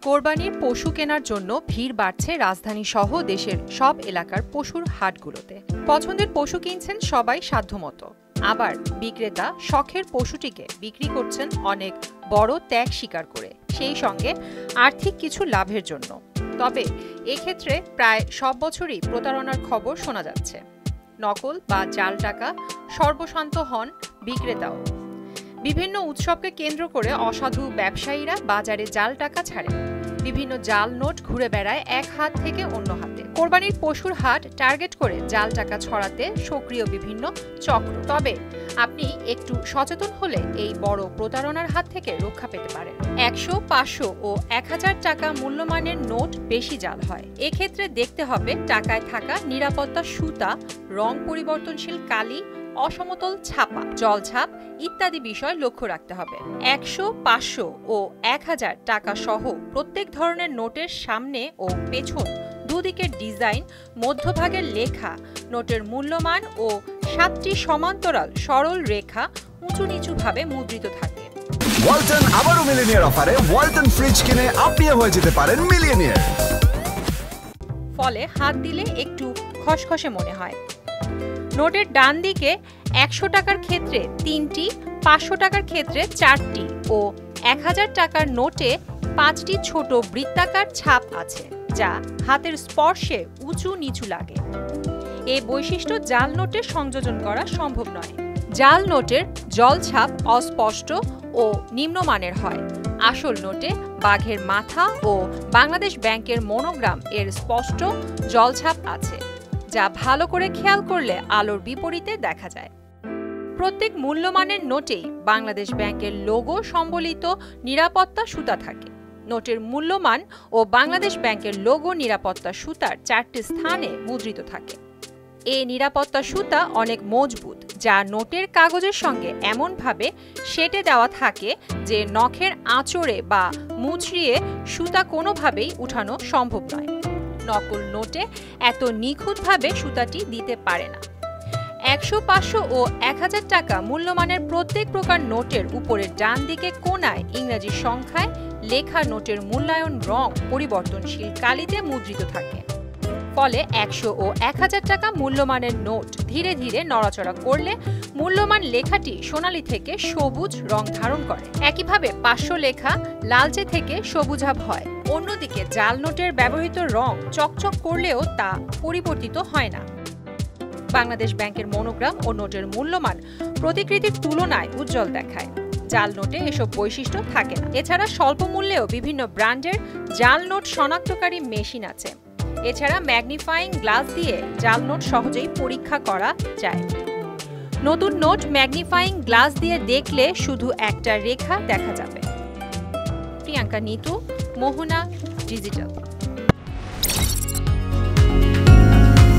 কোরবানির পশু কেনার জন্য ভিড় বাড়ছে রাজধানী সহ দেশের সব এলাকার পশুর হাটগুলোতে। পছন্দের পশু কিনছেন সবাই সাধ্যমতো, আবার বিক্রেতা শখের পশুটিকে বিক্রি করছেন অনেক বড় ত্যাগ স্বীকার করে, সেই সঙ্গে আর্থিক কিছু লাভের জন্য। তবে এক্ষেত্রে প্রায় সব বছরই প্রতারণার খবর শোনা যাচ্ছে। নকল বা জাল টাকা সর্বশান্ত হন বিক্রেতাও। বিভিন্ন উৎসবকে কেন্দ্র করে অসাধু ব্যবসায়ীরা বাজারে জাল টাকা ছাড়ে। বিভিন্ন জাল নোট ঘুরে বেড়ায় এক হাত থেকে অন্য হাতে। কোরবানির পশুর হাট টার্গেট করে জাল টাকা ছড়াতে সক্রিয় বিভিন্ন চক্র। তবে আপনি একটু সচেতন হলে এই বড় প্রতারণার হাত থেকে রক্ষা পেতে পারেন। 100, 500 ও 1000 টাকা মূল্যমানের নোট বেশি জাল হয়। এক্ষেত্রে দেখতে হবে টাকায় থাকা নিরাপত্তা সুতা, রং পরিবর্তনশীল কালি, অসমতল ছাপা, জলছাপ ইত্যাদি বিষয় লক্ষ্য রাখতে হবে। 100, 500 ও 1000 টাকা সহ প্রত্যেক ধরনের নোটের সামনে ও পেছন দুদিকের ডিজাইন, মধ্যভাগের লেখা, নোটের মূল্যমান ও 7টি সমান্তরাল সরল রেখা উঁচু নিচুভাবে মুদ্রিত থাকে। ওয়ালটন আবারও মিলিয়নিয়ার অফারে ওয়ালটন ফ্রিজ কিনে আপনিও হয়ে যেতে পারেন মিলিয়নিয়ার। ফলে হাত দিলে একটু খসখসে মনে হয়। নোটের ডান দিকে 100 টাকার ক্ষেত্রে 3টি, 500 টাকার ক্ষেত্রে 4টি ও 1000 টাকার নোটে 5টি ছোট বৃত্তাকার ছাপ আছে, যা হাতের স্পর্শে উঁচু নিচু লাগে। এই বৈশিষ্ট্য জাল নোটে সংযোজন করা সম্ভব নয়। জাল নোটের জলছাপ অস্পষ্ট ও নিম্নমানের হয়। আসল নোটে বাঘের মাথা ও বাংলাদেশ ব্যাংকের মনোগ্রাম এর স্পষ্ট জলছাপ আছে, যা ভালো করে খেয়াল করলে আলোর বিপরীতে দেখা যায়। প্রত্যেক মূল্যমানের নোটেই বাংলাদেশ ব্যাংকের লোগো সম্বলিত নিরাপত্তা সুতা থাকে। নোটের মূল্যমান ও বাংলাদেশ ব্যাংকের লোগো নিরাপত্তা সুতার 4টি স্থানে মুদ্রিত থাকে। এই নিরাপত্তা সুতা অনেক মজবুত, যা নোটের কাগজের সঙ্গে এমনভাবে সেটে দেওয়া থাকে যে নখের আঁচড়ে বা মুচড়িয়ে সুতা কোনোভাবেই উঠানো সম্ভব নয়। নকল নোটে এত নিখুঁতভাবে সুতাটি দিতে পারে না। 100, 500 ও 1000 টাকা মূল্যমানের প্রত্যেক প্রকার নোটের উপরের ডান দিকে কোণায় ইংরেজি সংখ্যায় লেখা নোটের মূল্যায়ন রং পরিবর্তনশীল কালিতে মুদ্রিত থাকে। ফলে 100 ও 1000 টাকা মূল্যমানের নোট ধীরে ধীরে নড়াচড়া করলে মূল্যমান লেখাটি সোনালী থেকে সবুজ রং ধারণ করে। একইভাবে 500 লেখা লালচে থেকে সবুজাভ হয়। অন্যদিকে জাল নোটের ব্যবহৃত রং চকচক করলেও তা পরিবর্তিত হয় না। বাংলাদেশ ব্যাংকের মনোগ্রাম ও নোটের মূল্যমান প্রতিকৃতির তুলনায় উজ্জ্বল দেখায়। জাল নোটে এসব বৈশিষ্ট্য থাকে না। এছাড়া স্বল্প মূল্যেও বিভিন্ন ব্র্যান্ডের জাল নোট শনাক্তকারী মেশিন আছে। এছাড়া ম্যাগনিফাইং গ্লাস দিয়ে জাল নোট সহজেই পরীক্ষা করা যায়। নতুন নোট ম্যাগনিফাইং গ্লাস দিয়ে দেখলে শুধু একটা রেখা দেখা যাবে। প্রিয়াঙ্কা নিতু, মোহনা ডিজিটাল।